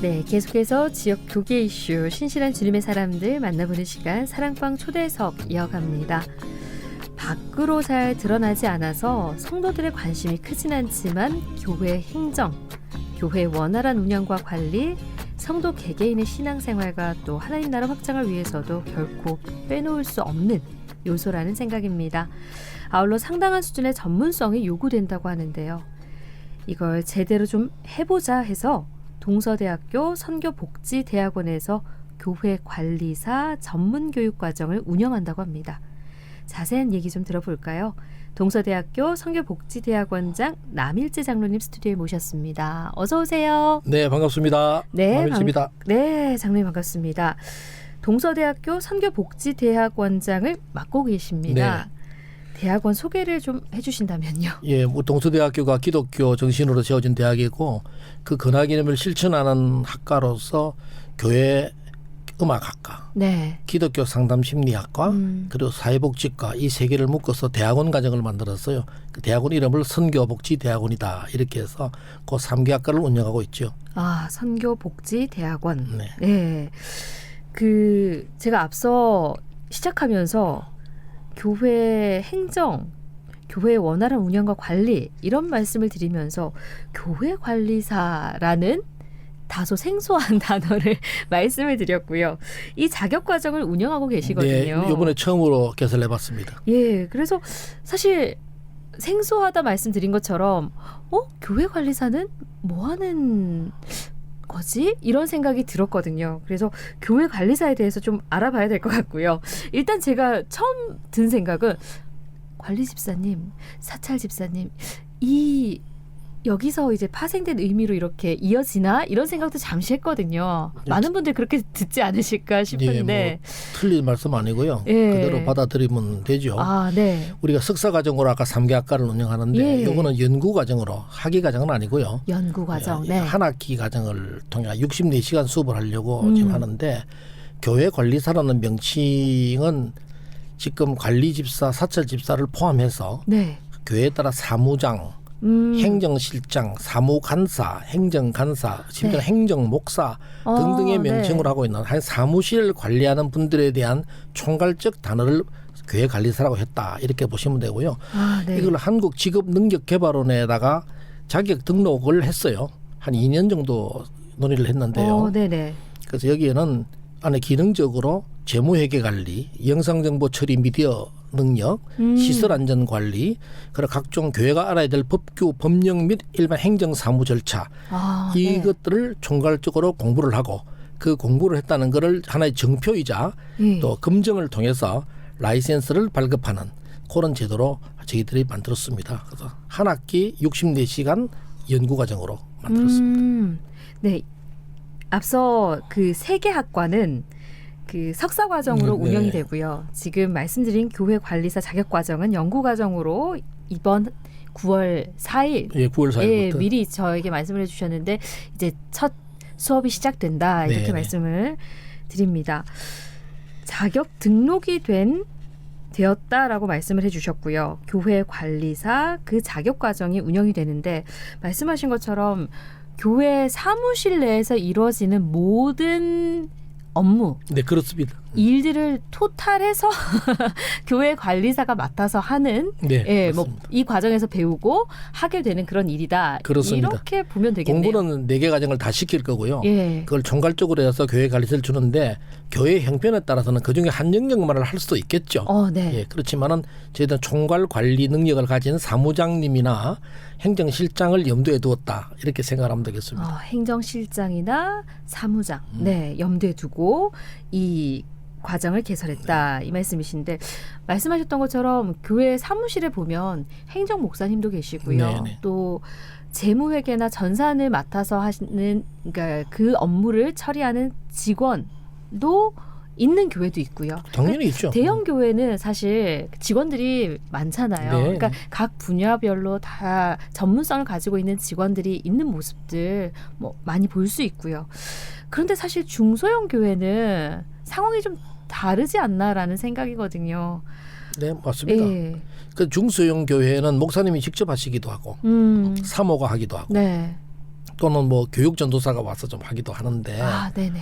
네, 계속해서 지역 교계 이슈, 신실한 주님의 사람들 만나보는 시간 사랑방 초대석 이어갑니다. 밖으로 잘 드러나지 않아서 성도들의 관심이 크진 않지만 교회 행정, 교회 원활한 운영과 관리, 성도 개개인의 신앙생활과 또 하나님 나라 확장을 위해서도 결코 빼놓을 수 없는 요소라는 생각입니다. 아울러 상당한 수준의 전문성이 요구된다고 하는데요. 이걸 제대로 좀 해보자 해서 동서대학교 선교복지대학원에서 교회 관리사 전문교육과정을 운영한다고 합니다. 자세한 얘기 좀 들어볼까요? 동서대학교 선교복지대학원장 남일재 장로님 스튜디오에 모셨습니다. 어서 오세요. 네, 반갑습니다. 네, 남일재입니다. 네, 장로님 반갑습니다. 동서대학교 선교복지대학원장을 맡고 계십니다. 네. 대학원 소개를 좀 해주신다면요. 예, 동서대학교가 기독교 정신으로 세워진 대학이고 그 근학이념을 실천하는 학과로서 교회 음악학과, 네. 기독교 상담심리학과, 그리고 사회복지과 이 세 개를 묶어서 대학원 과정을 만들었어요. 그 대학원 이름을 선교복지대학원이다 이렇게 해서 그 3개 학과를 운영하고 있죠. 아, 선교복지대학원. 네. 네. 제가 앞서 시작하면서 교회 행정, 교회 원활한 운영과 관리 이런 말씀을 드리면서 교회 관리사라는 다소 생소한 단어를 말씀을 드렸고요. 이 자격 과정을 운영하고 계시거든요. 네, 이번에 처음으로 개설해 봤습니다. 예, 그래서 사실 생소하다 말씀드린 것처럼 교회 관리사는 뭐 하는 거지? 이런 생각이 들었거든요. 그래서 교회 관리사에 대해서 좀 알아봐야 될 것 같고요. 일단 제가 처음 든 생각은 관리 집사님, 사찰 집사님 여기서 이제 파생된 의미로 이렇게 이어지나? 이런 생각도 잠시 했거든요. 많은 분들이 그렇게 듣지 않으실까 싶은데. 예, 뭐 틀린 말씀 아니고요. 예. 그대로 받아들이면 되죠. 아, 네. 우리가 석사과정으로 아까 3개 학과를 운영하는데 예. 이거는 연구과정으로 학위과정은 아니고요. 연구과정. 예, 네. 한 학기 과정을 통해 64시간 수업을 하려고 지금 하는데 교회 관리사라는 명칭은 지금 관리집사, 사찰집사를 포함해서 네. 교회에 따라 사무장, 행정실장, 사무간사, 행정간사, 심지어 네. 행정목사 등등의 네. 명칭을 하고 있는 한 사무실을 관리하는 분들에 대한 총괄적 단어를 교회관리사라고 했다 이렇게 보시면 되고요. 아, 네. 이걸 한국직업능력개발원에다가 자격 등록을 했어요. 한 2년 정도 논의를 했는데요. 네네. 그래서 여기에는 안에 기능적으로 재무회계관리, 영상정보 처리 미디어 능력, 시설안전관리, 그리고 각종 교회가 알아야 될 법규, 법령 및 일반 행정사무 절차 네. 이것들을 총괄적으로 공부를 하고 그 공부를 했다는 것을 하나의 정표이자 또 검증을 통해서 라이센스를 발급하는 그런 제도로 저희들이 만들었습니다. 그래서 한 학기 64시간 연구과정으로 만들었습니다. 네. 앞서 그 3개 학과는 그 석사 과정으로 네. 운영이 되고요. 지금 말씀드린 교회 관리사 자격 과정은 연구 과정으로 이번 9월 4일 예, 9월 4일부터 미리 저에게 말씀을 해주셨는데 이제 첫 수업이 시작된다 이렇게 네. 말씀을 드립니다. 자격 등록이 되었다라고 말씀을 해주셨고요. 교회 관리사 그 자격 과정이 운영이 되는데 말씀하신 것처럼 교회 사무실 내에서 이루어지는 모든 업무, 네, 그렇습니다. 일들을 토탈해서 교회 관리사가 맡아서 하는 네, 뭐 맞습니다. 이 과정에서 배우고 하게 되는 그런 일이다. 그렇습니다. 이렇게 보면 되겠네요. 공부는 4개 과정을 다 시킬 거고요. 예. 그걸 총괄적으로 해서 교회 관리사를 주는데 교회 형편에 따라서는 그중에 한 영역만을 할 수도 있겠죠. 네. 예, 그렇지만은 저희들은 총괄 관리 능력을 가진 사무장님이나 행정실장을 염두에 두었다 이렇게 생각하면 되겠습니다. 행정실장이나 사무장, 네, 염두에 두고 이 과정을 개설했다 이 말씀이신데 말씀하셨던 것처럼 교회 사무실에 보면 행정 목사님도 계시고요. 네네. 또 재무회계나 전산을 맡아서 하시는 그러니까 그 업무를 처리하는 직원도 있는 교회도 있고요. 당연히 있죠. 대형 교회는 사실 직원들이 많잖아요. 네. 그러니까 각 분야별로 다 전문성을 가지고 있는 직원들이 있는 모습들 뭐 많이 볼 수 있고요. 그런데 사실 중소형 교회는 상황이 좀 다르지 않나라는 생각이거든요. 네, 맞습니다. 예. 그 중소형 교회는 목사님이 직접 하시기도 하고 사모가 하기도 하고 네. 또는 뭐 교육 전도사가 와서 좀 하기도 하는데 아, 네네.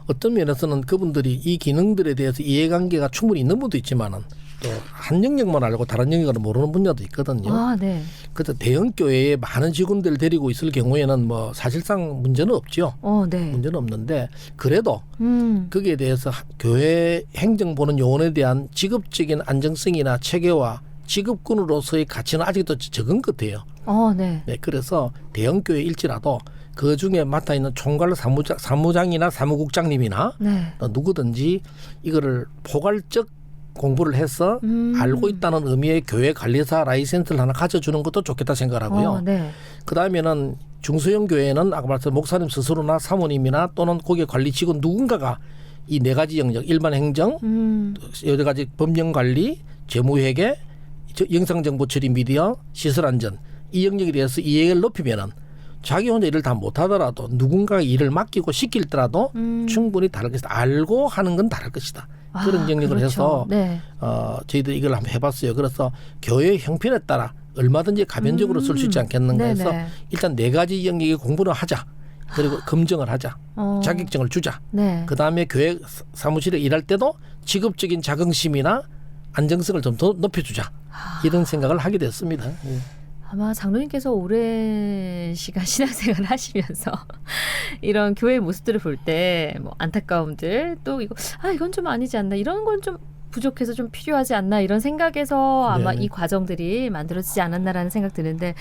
어떤 면에서는 그분들이 이 기능들에 대해서 이해관계가 충분히 있는 분도 있지만은 또 한 영역만 알고 다른 영역을 모르는 분야도 있거든요. 아, 네. 그래서 대형 교회에 많은 직원들 데리고 있을 경우에는 뭐 사실상 문제는 없죠. 네. 문제는 없는데 그래도 음. 거기에 대해서 교회 행정 보는 요원에 대한 직업적인 안정성이나 체계와 직업군으로서의 가치는 아직도 적은 것 같아요. 네. 네, 그래서 대형 교회일지라도 그 중에 맡아 있는 총괄 사무장이나 사무국장님이나 네. 누구든지 이거를 포괄적 공부를 해서 알고 있다는 의미의 교회 관리사 라이센스를 하나 가져주는 것도 좋겠다 생각하고요. 네. 그 다음에는 중소형 교회는 아까 말씀 목사님 스스로나 사모님이나 또는 고객 관리 직원 누군가가 이 네 가지 영역 일반 행정, 여러 가지 법령 관리, 재무회계, 영상정보 처리 미디어, 시설 안전 이 영역에 대해서 이해를 높이면은 자기 혼자 일을 다 못하더라도 누군가가 일을 맡기고 시킬더라도 충분히 다를 것이다. 알고 하는 건 다를 것이다. 그런 영역을 그렇죠. 해서 네. 저희들이 이걸 한번 해봤어요. 그래서 교회 형편에 따라 얼마든지 가변적으로 쓸 수 있지 않겠는가 해서 네네. 일단 네 가지 영역의 공부를 하자. 그리고 검증을 하자. 자격증을 주자. 네. 그다음에 교회 사무실에 일할 때도 직업적인 자긍심이나 안정성을 좀 더 높여주자. 이런 생각을 하게 됐습니다. 예. 아마 장로님께서 오랜 시간 신앙생활을 하시면서 이런 교회의 모습들을 볼 때 뭐 안타까움들 또 이건 좀 아니지 않나 이런 건 좀 부족해서 좀 필요하지 않나 이런 생각에서 아마 네네. 이 과정들이 만들어지지 않았나라는 생각 드는데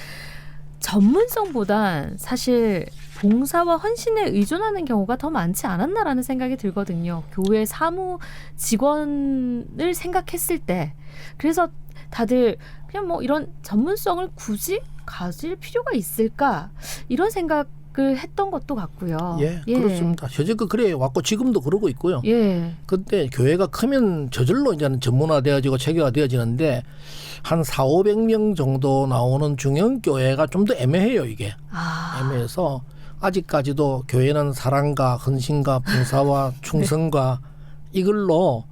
전문성보단 사실 봉사와 헌신에 의존하는 경우가 더 많지 않았나라는 생각이 들거든요. 교회 사무 직원을 생각했을 때 그래서 다들 그냥 뭐 이런 전문성을 굳이 가질 필요가 있을까 이런 생각을 했던 것도 같고요. 예, 그렇습니다. 여지껏 그래 왔고 지금도 그러고 있고요. 예. 근데 교회가 크면 저절로 이제는 전문화되어지고 체계화되어지는데 한 4,500명 정도 나오는 중형 교회가 좀 더 애매해요, 이게. 애매해서 아직까지도 교회는 사랑과 헌신과 봉사와 충성과 이걸로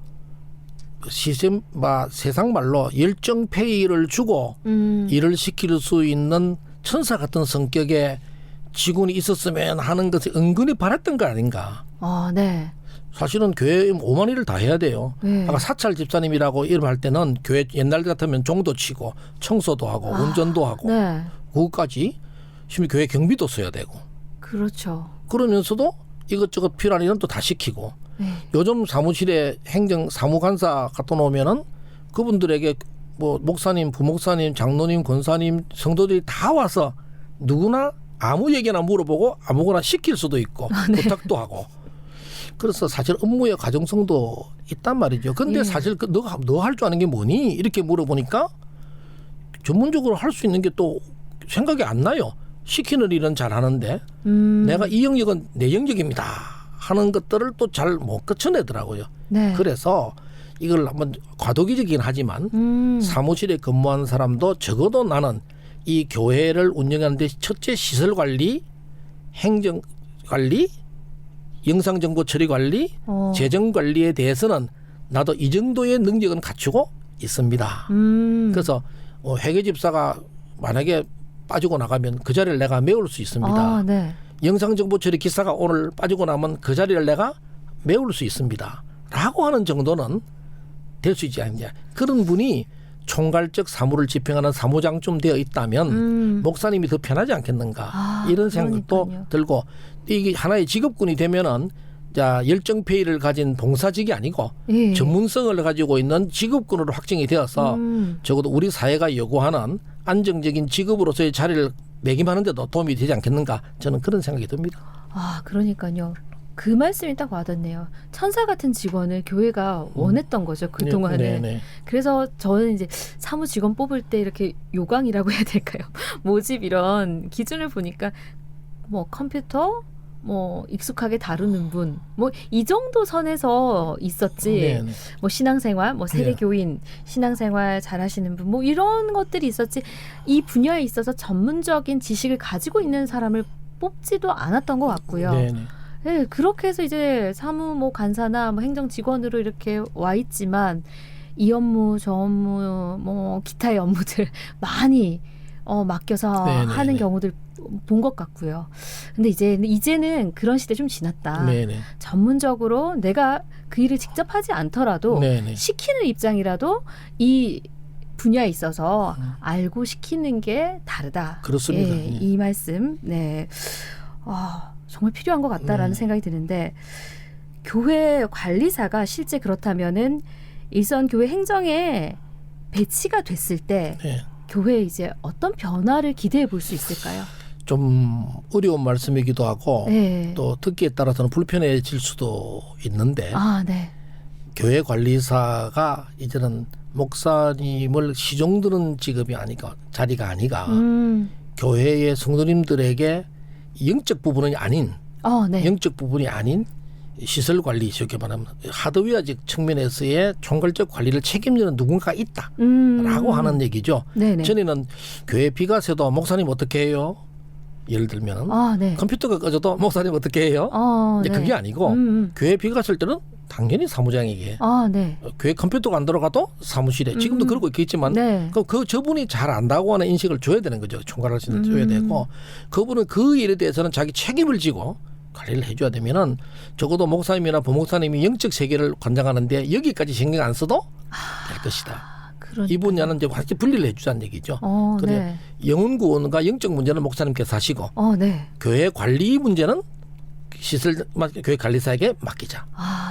시스템 세상 말로 열정페이를 주고 일을 시킬 수 있는 천사 같은 성격의 직원이 있었으면 하는 것을 은근히 바랐던 거 아닌가. 네. 사실은 교회 5만 일을 다 해야 돼요. 네. 아까 사찰 집사님이라고 이름할 때는 교회 옛날 같으면 종도 치고 청소도 하고 운전도 하고 네. 그것까지 심지어 교회 경비도 써야 되고 그렇죠. 그러면서도 이것저것 필요한 일은 또 다 시키고 네. 요즘 사무실에 행정 사무관사 갖다 놓으면은 그분들에게 뭐 목사님, 부목사님, 장로님, 권사님, 성도들이 다 와서 누구나 아무 얘기나 물어보고 아무거나 시킬 수도 있고 네. 부탁도 하고 그래서 사실 업무의 가정성도 있단 말이죠. 근데 예. 사실 너 할 줄 아는 게 뭐니? 이렇게 물어보니까 전문적으로 할 수 있는 게 또 생각이 안 나요. 시키는 일은 잘 하는데 내가 이 영역은 내 영역입니다 하는 것들을 또 잘 못 거쳐내더라고요. 네. 그래서 이걸 한번 과도기적이긴 하지만 사무실에 근무하는 사람도 적어도 나는 이 교회를 운영하는데 첫째 시설 관리, 행정 관리, 영상 정보 처리 관리, 재정 관리에 대해서는 나도 이 정도의 능력은 갖추고 있습니다. 그래서 회계 집사가 만약에 빠지고 나가면 그 자리를 내가 메울 수 있습니다. 네. 영상 정보 처리 기사가 오늘 빠지고 나면 그 자리를 내가 메울 수 있습니다. 라고 하는 정도는 될 수 있지 않냐. 그런 분이 총괄적 사무를 집행하는 사무장쯤 되어 있다면 목사님이 더 편하지 않겠는가. 이런 생각도 그러니까요. 들고 이게 하나의 직업군이 되면은 자 열정페이를 가진 봉사직이 아니고 예. 전문성을 가지고 있는 직업군으로 확정이 되어서 적어도 우리 사회가 요구하는 안정적인 직업으로서의 자리를 매김하는 데도 도움이 되지 않겠는가. 저는 그런 생각이 듭니다. 그러니까요. 그 말씀이 딱 와닿네요. 천사 같은 직원을 교회가 원했던 거죠. 그동안에. 네. 그래서 저는 이제 사무 직원 뽑을 때 이렇게 요강이라고 해야 될까요? 모집 이런 기준을 보니까 뭐 컴퓨터 뭐 익숙하게 다루는 분 뭐 이 정도 선에서 있었지. 네네. 뭐 신앙생활 뭐 세례교인 신앙생활 잘하시는 분 뭐 이런 것들이 있었지. 이 분야에 있어서 전문적인 지식을 가지고 있는 사람을 뽑지도 않았던 것 같고요. 네네. 네, 그렇게 해서 이제 사무 뭐 간사나 뭐 행정 직원으로 이렇게 와 있지만 이 업무 저 업무 뭐 기타의 업무들 많이 맡겨서 네네네. 하는 경우들 본 것 같고요. 근데 이제는 그런 시대 좀 지났다. 네네. 전문적으로 내가 그 일을 직접 하지 않더라도 네네. 시키는 입장이라도 이 분야에 있어서 알고 시키는 게 다르다. 그렇습니다. 예, 예. 이 말씀, 네, 정말 필요한 것 같다라는 네. 생각이 드는데 교회 관리사가 실제 그렇다면은 일선 교회 행정에 배치가 됐을 때 네. 교회에 이제 어떤 변화를 기대해 볼 수 있을까요? 좀 어려운 말씀이기도 하고 네. 또 듣기에 따라서는 불편해질 수도 있는데 네. 교회 관리사가 이제는 목사님을 시종드는 직업이 아니가 자리가 아니가 교회의 성도님들에게 영적 부분이 아닌 네. 영적 부분이 아닌 시설 관리 쉽게 말하면 하드웨어적 측면에서의 총괄적 관리를 책임지는 누군가가 있다라고 하는 얘기죠. 네네. 전에는 교회 비가 새도 목사님 어떻게 해요? 예를 들면 네. 컴퓨터가 꺼져도 목사님 어떻게 해요? 이제 네. 그게 아니고 교회 비가 쓸 때는 당연히 사무장에게 네. 교회 컴퓨터가 안 들어가도 사무실에 지금도 그러고 있겠지만 네. 그 저분이 잘 안다고 하는 인식을 줘야 되는 거죠. 총괄할 수 있는 줘야 되고 그분은 그 일에 대해서는 자기 책임을 지고 관리를 해줘야 되면은 적어도 목사님이나 부목사님이 영적 세계를 관장하는데 여기까지 신경 안 써도 될 것이다. 그러니까요. 이 분야는 이제 확실히 분리를 해주자는 얘기죠. 그래 네. 영혼 구원과 영적 문제는 목사님께서 하시고 네. 교회 관리 문제는 시설 교회 관리사에게 맡기자.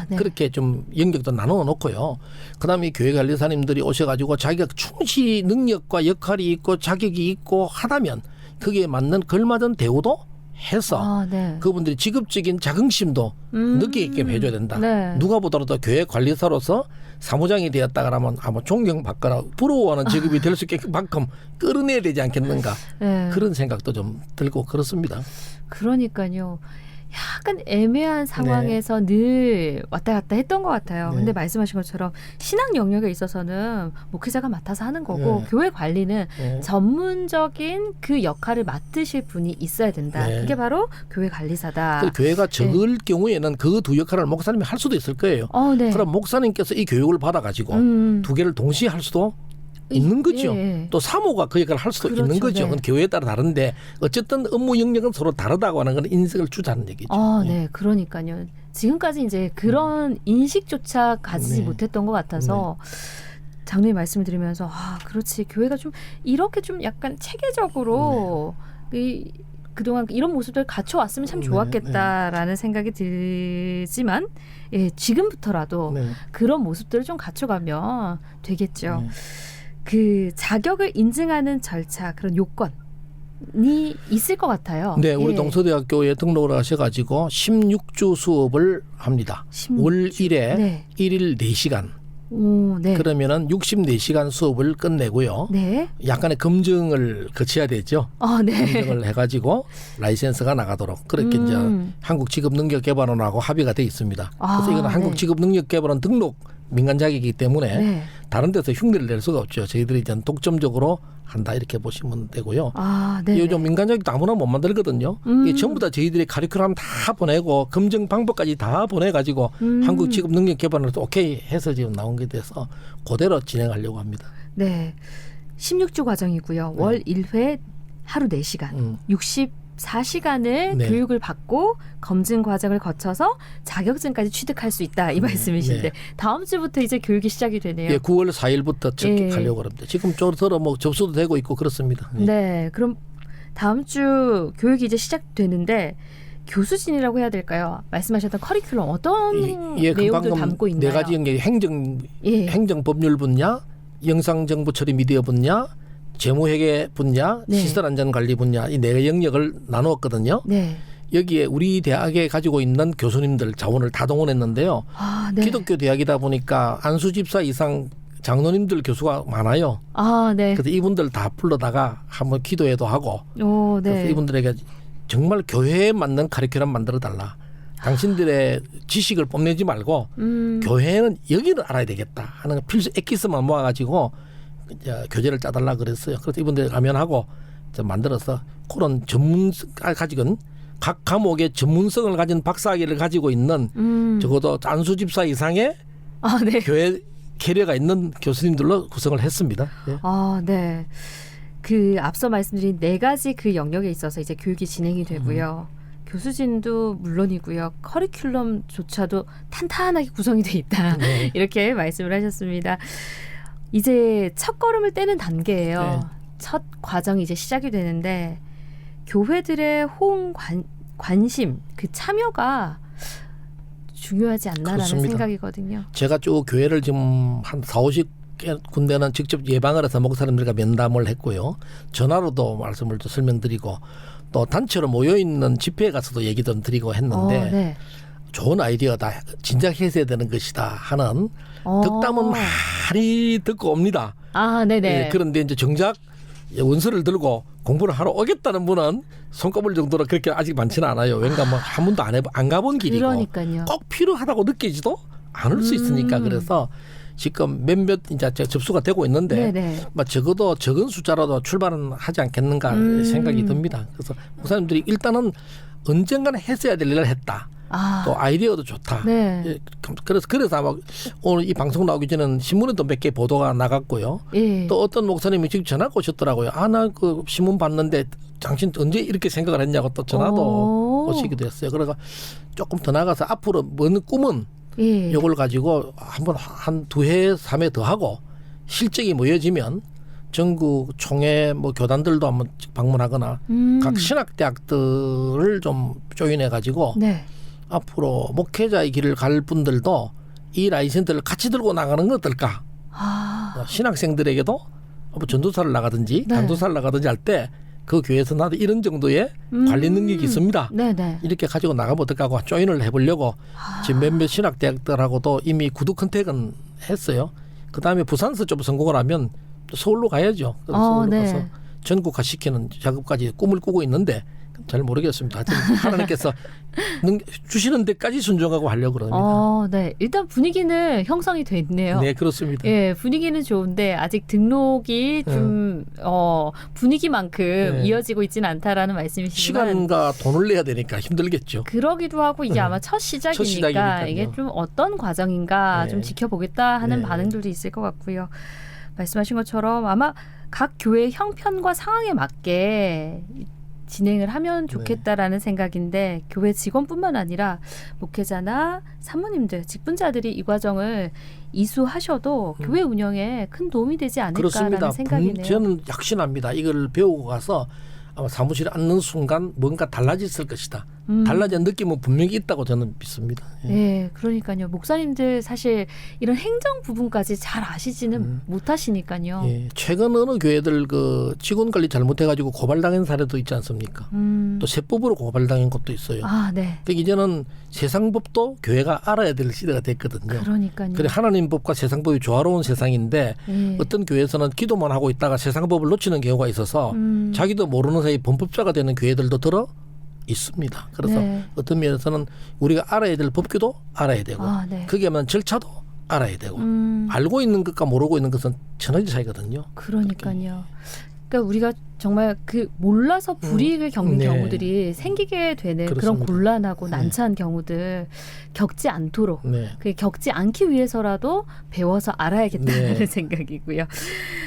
네. 그렇게 좀 영역도 나누어 놓고요. 그다음에 이 교회 관리사님들이 오셔가지고 자기가 충실히 능력과 역할이 있고 자격이 있고 하다면 거기에 맞는 걸맞은 대우도 해서 네. 그분들이 직업적인 자긍심도 느끼게끔 해줘야 된다. 네. 누가 보더라도 교회 관리사로서 사무장이 되었다 그러면 아마 존경받거나 부러워하는 직업이 될 수 있게끔 만큼 끌어내야 되지 않겠는가. 네. 그런 생각도 좀 들고 그렇습니다. 그러니까요. 약간 애매한 상황에서 늘 왔다 갔다 했던 것 같아요. 네. 근데 말씀하신 것처럼 신앙 영역에 있어서는 목회자가 맡아서 하는 거고 네. 교회 관리는 네. 전문적인 그 역할을 맡으실 분이 있어야 된다. 네. 그게 바로 교회 관리사다. 그 교회가 적을 경우에는 그 두 역할을 목사님이 할 수도 있을 거예요. 네. 그럼 목사님께서 이 교육을 받아가지고 두 개를 동시에 할 수도 있는 거죠. 예. 또 사모가 그 역할을 할 수도 그렇죠. 있는 거죠. 네. 그건 교회에 따라 다른데 어쨌든 업무 영역은 서로 다르다고 하는 건 인식을 주자는 얘기죠. 네, 그러니까요. 지금까지 이제 그런 인식조차 가지지 네. 못했던 것 같아서 장로님 말씀을 드리면서 그렇지 교회가 좀 이렇게 좀 약간 체계적으로 그동안 이런 모습들을 갖춰왔으면 참 좋았겠다라는 생각이 들지만 지금부터라도 네. 그런 모습들을 좀 갖춰가면 되겠죠. 그 자격을 인증하는 절차 그런 요건이 있을 것 같아요. 네, 우리 동서대학교에 등록을 하셔가지고 16주 수업을 합니다. 16주. 월 1회 네. 1일 4시간. 네. 그러면은 64시간 수업을 끝내고요. 네. 약간의 검증을 거쳐야 되죠. 네. 검증을 해가지고 라이센스가 나가도록 그렇게 이제 한국직업능력개발원하고 합의가 돼 있습니다. 그래서 이거는 한국직업능력개발원 등록 민간 자격이기 때문에 다른 데서 흉내를 낼 수가 없죠. 저희들이 이제 독점적으로 한다 이렇게 보시면 되고요. 요즘 민간 자격도 아무나 못 만들거든요. 이게 전부 다 저희들이 카리큘럼 다 보내고 검증 방법까지 다 보내가지고 한국직업능력개발원에서 오케이 해서 지금 나온 게 돼서 그대로 진행하려고 합니다. 네. 16주 과정이고요. 월 1회 하루 4시간, 64시간을 교육을 받고 검증 과정을 거쳐서 자격증까지 취득할 수 있다 이 말씀이신데 다음 주부터 이제 교육이 시작이 되네요. 9월 4일부터 가려고 합니다. 지금 저로 뭐 접수도 되고 있고 그렇습니다. 네, 그럼 다음 주 교육이 이제 시작되는데 교수진이라고 해야 될까요? 말씀하셨던 커리큘럼 어떤 내용들 담고 있나요? 네 가지 영역이 행정법률 분야, 영상정보 처리 미디어 분야, 재무회계 분야, 시설안전관리 분야 이 네 영역을 나누었거든요. 여기에 우리 대학에 가지고 있는 교수님들 자원을 다 동원했는데요. 기독교 대학이다 보니까 안수집사 이상 장로님들 교수가 많아요. 그래서 이분들 다 불러다가 한번 기도회도 하고 그래서 이분들에게 정말 교회에 맞는 카리큘럼 만들어달라. 당신들의 지식을 뽐내지 말고 교회는 여기는 알아야 되겠다 하는 필수 엑기스만 모아가지고 교재를 짜달라 그랬어요. 그래서 이분들 가면 하고 만들어서 그런 가지고 각 과목의 전문성을 가진 박사학위를 가지고 있는 적어도 안수집사 이상의 교회 캐리어가 있는 교수님들로 구성을 했습니다. 네. 그 앞서 말씀드린 4가지 그 영역에 있어서 이제 교육이 진행이 되고요. 교수진도 물론이고요. 커리큘럼조차도 탄탄하게 구성이 돼 있다. 네. 이렇게 말씀을 하셨습니다. 이제 첫 걸음을 떼는 단계예요. 네. 첫 과정이 이제 시작이 되는데 교회들의 호응 관심, 그 참여가 중요하지 않나라는 그렇습니다. 생각이거든요. 제가 쭉 교회를 지금 한 40-50군데는 직접 예방을 해서 목사님들과 면담을 했고요. 전화로도 말씀을 또 설명드리고 또 단체로 모여있는 집회에 가서도 얘기 좀 드리고 했는데 네. 좋은 아이디어다. 진작 했어야 되는 것이다 하는 덕담은 많이 듣고 옵니다. 아, 네네. 예, 그런데 이제 정작 원서를 들고 공부를 하러 오겠다는 분은 손꼽을 정도로 그렇게 아직 많지는 않아요. 왜냐하면 한 번도 안 가본 길이고 그러니까요. 꼭 필요하다고 느끼지도 않을 수 있으니까 그래서 지금 몇몇 이제 접수가 되고 있는데 네네. 적어도 적은 숫자라도 출발은 하지 않겠는가 생각이 듭니다. 그래서 목사님들이 일단은 언젠가는 했어야 될 일을 했다. 아, 또 아이디어도 좋다. 네. 예, 그래서 아마 오늘 이 방송 나오기 전에는 신문에도 몇 개 보도가 나갔고요. 예. 또 어떤 목사님이 직접 전화가 오셨더라고요. 아, 나 그 신문 봤는데 당신 언제 이렇게 생각을 했냐고 또 전화도 오시기도 했어요. 그래서 조금 더 나가서 앞으로 먼 꿈은 예. 이걸 가지고 한번 한 2회, 3회 더 하고 실적이 모여지면 전국 총회 뭐 교단들도 한번 방문하거나 각 신학대학들을 좀 조인해 가지고 네. 앞으로 목회자의 길을 갈 분들도 이 라이센스를 같이 들고 나가는 건 어떨까? 아, 신학생들에게도 뭐 전도사를 나가든지 네. 강도사를 나가든지 할 때 그 교회에서 나도 이런 정도의 관리 능력이 있습니다. 네네. 이렇게 가지고 나가면 어떨까 하고 조인을 해보려고 지금 몇몇 신학대학들하고도 이미 구두 컨택은 했어요. 그다음에 부산서 좀 성공을 하면 또 서울로 가야죠. 그래서 서울로 네. 가서 전국화 시키는 작업까지 꿈을 꾸고 있는데 잘 모르겠습니다. 하여튼 하나님께서 주시는 데까지 순종하고 하려고 그럽니다. 네. 일단 분위기는 형성이 돼 있네요. 네, 그렇습니다. 예, 분위기는 좋은데 아직 등록이 좀 분위기만큼 네. 이어지고 있지는 않다라는 말씀이시지만 시간과 돈을 내야 되니까 힘들겠죠. 그러기도 하고 이게 아마 첫 시작이니까 시작이니까요. 이게 좀 어떤 과정인가 네. 좀 지켜보겠다 하는 네. 반응들도 있을 것 같고요. 말씀하신 것처럼 아마 각 교회 형편과 상황에 맞게 진행을 하면 좋겠다라는 생각인데 교회 직원뿐만 아니라 목회자나 사모님들, 직분자들이 이 과정을 이수하셔도 교회 운영에 큰 도움이 되지 않을까라는 그렇습니다. 생각이네요. 저는 확신합니다. 이걸 배우고 가서 아마 사무실에 앉는 순간 뭔가 달라졌을 것이다. 달라진 느낌은 분명히 있다고 저는 믿습니다. 예. 네, 그러니까요. 목사님들 사실 이런 행정 부분까지 잘 아시지는 못하시니까요. 예. 최근 어느 교회들 그 직원 관리 잘못해가지고 고발당한 사례도 있지 않습니까? 또 세법으로 고발당한 것도 있어요. 아, 네. 그러니까 이제는 세상법도 교회가 알아야 될 시대가 됐거든요. 그러니까요. 그래 하나님 법과 세상법이 조화로운 세상인데 예. 어떤 교회에서는 기도만 하고 있다가 세상법을 놓치는 경우가 있어서 자기도 모르는 사이 범법자가 되는 교회들도 들어 있습니다. 그래서 네. 어떤 면에서는 우리가 알아야 될 법규도 알아야 되고 아, 네. 거기에 맞는 절차도 알아야 되고 알고 있는 것과 모르고 있는 것은 천하의 차이거든요. 그러니까요. 그러니까 우리가 정말 그 몰라서 불이익을 겪는 네. 경우들이 생기게 되는 그런 그렇습니다. 곤란하고 난처한 경우들 겪지 않도록 네. 그 겪지 않기 위해서라도 배워서 알아야겠다는 네. 생각이고요.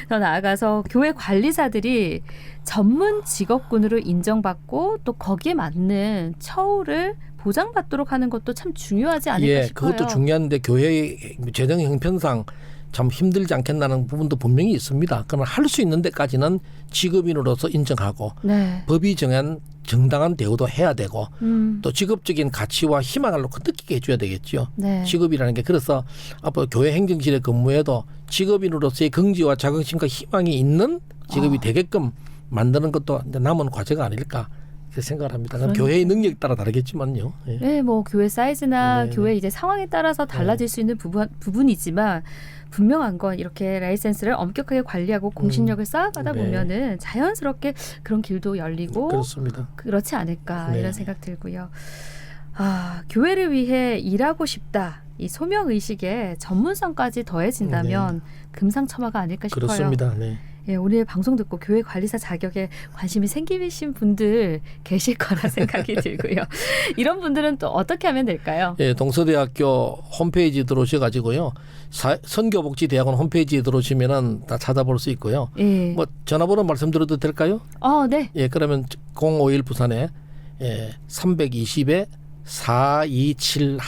더 나아가서 교회 관리자들이 전문 직업군으로 인정받고 또 거기에 맞는 처우를 보장받도록 하는 것도 참 중요하지 않을까 예, 싶어요. 그것도 중요한데 교회의 재정 형편상 참 힘들지 않겠나는 부분도 분명히 있습니다. 그러나 할 수 있는 데까지는 직업인으로서 인정하고 네. 법이 정한 정당한 대우도 해야 되고 음, 또 직업적인 가치와 희망을 놓고 느끼게 해줘야 되겠죠. 네. 직업이라는 게 그래서 앞으로 교회 행정실에 근무해도 직업인으로서의 긍지와 자긍심과 희망이 있는 직업이 되게끔 만드는 것도 이제 남은 과제가 아닐까 그렇게 생각을 합니다. 그럼 교회의 능력에 따라 다르겠지만요. 예. 네, 뭐 교회 사이즈나 네. 교회 이제 상황에 따라서 달라질 수 있는 부분이지만 분명한 건 이렇게 라이센스를 엄격하게 관리하고 공신력을 쌓아가다 네. 보면은 자연스럽게 그런 길도 열리고 그렇습니다. 그렇지 않을까 네. 이런 생각 들고요. 아, 교회를 위해 일하고 싶다. 이 소명 의식에 전문성까지 더해진다면 금상첨화가 아닐까 싶어요. 그렇습니다. 네. 예, 오늘 방송 듣고 교회 관리사 자격에 관심이 생기신 분들 계실 거라 생각이 들고요. 이런 분들은 또 어떻게 하면 될까요? 예, 동서대학교 홈페이지 들어오셔가지고요. 선교복지대학원 홈페이지에 들어오시면은 다 찾아볼 수 있고요. 예. 뭐 전화번호 말씀드려도 될까요? 네. 예, 그러면 051 부산에 320에 4271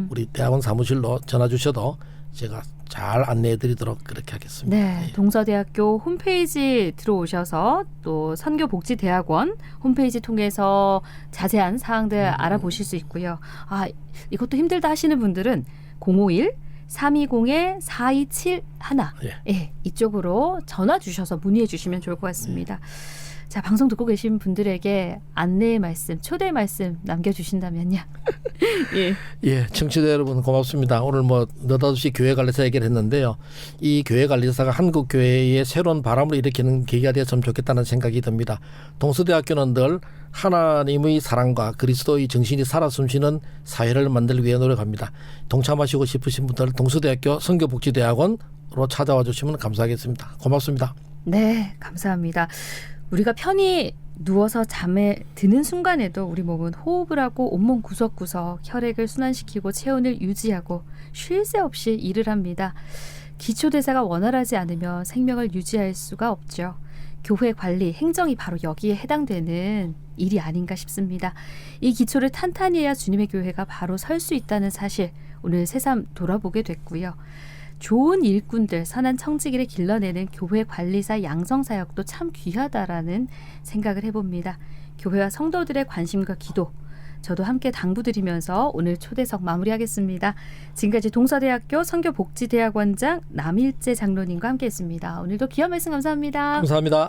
우리 대학원 사무실로 전화 주셔도 제가 잘 안내해드리도록 그렇게 하겠습니다. 네, 예. 동서대학교 홈페이지 들어오셔서 또 선교복지대학원 홈페이지 통해서 자세한 사항들 알아보실 수 있고요. 이것도 힘들다 하시는 분들은 051-320-4271 예, 이쪽으로 전화 주셔서 문의해 주시면 좋을 것 같습니다. 자, 방송 듣고 계신 분들에게 안내의 말씀, 초대 말씀 남겨주신다면요. 예, 청취자 여러분 고맙습니다. 오늘 뭐 느닷없이 교회 관리사 얘기를 했는데요. 이 교회 관리사가 한국 교회에 새로운 바람을 일으키는 계기가 되었으면 좋겠다는 생각이 듭니다. 동서대학교는 늘 하나님의 사랑과 그리스도의 정신이 살아 숨쉬는 사회를 만들기 위해 노력합니다. 동참하시고 싶으신 분들 동서대학교 선교복지대학원으로 찾아와 주시면 감사하겠습니다. 고맙습니다. 네, 감사합니다. 우리가 편히 누워서 잠에 드는 순간에도 우리 몸은 호흡을 하고 온몸 구석구석 혈액을 순환시키고 체온을 유지하고 쉴 새 없이 일을 합니다. 기초대사가 원활하지 않으면 생명을 유지할 수가 없죠. 교회 관리, 행정이 바로 여기에 해당되는 일이 아닌가 싶습니다. 이 기초를 탄탄히 해야 주님의 교회가 바로 설 수 있다는 사실, 오늘 새삼 돌아보게 됐고요. 좋은 일꾼들, 선한 청지기를 길러내는 교회 관리사 양성사역도 참 귀하다라는 생각을 해봅니다. 교회와 성도들의 관심과 기도, 저도 함께 당부드리면서 오늘 초대석 마무리하겠습니다. 지금까지 동서대학교 선교복지대학원장 남일재 장로님과 함께했습니다. 오늘도 귀한 말씀 감사합니다. 감사합니다.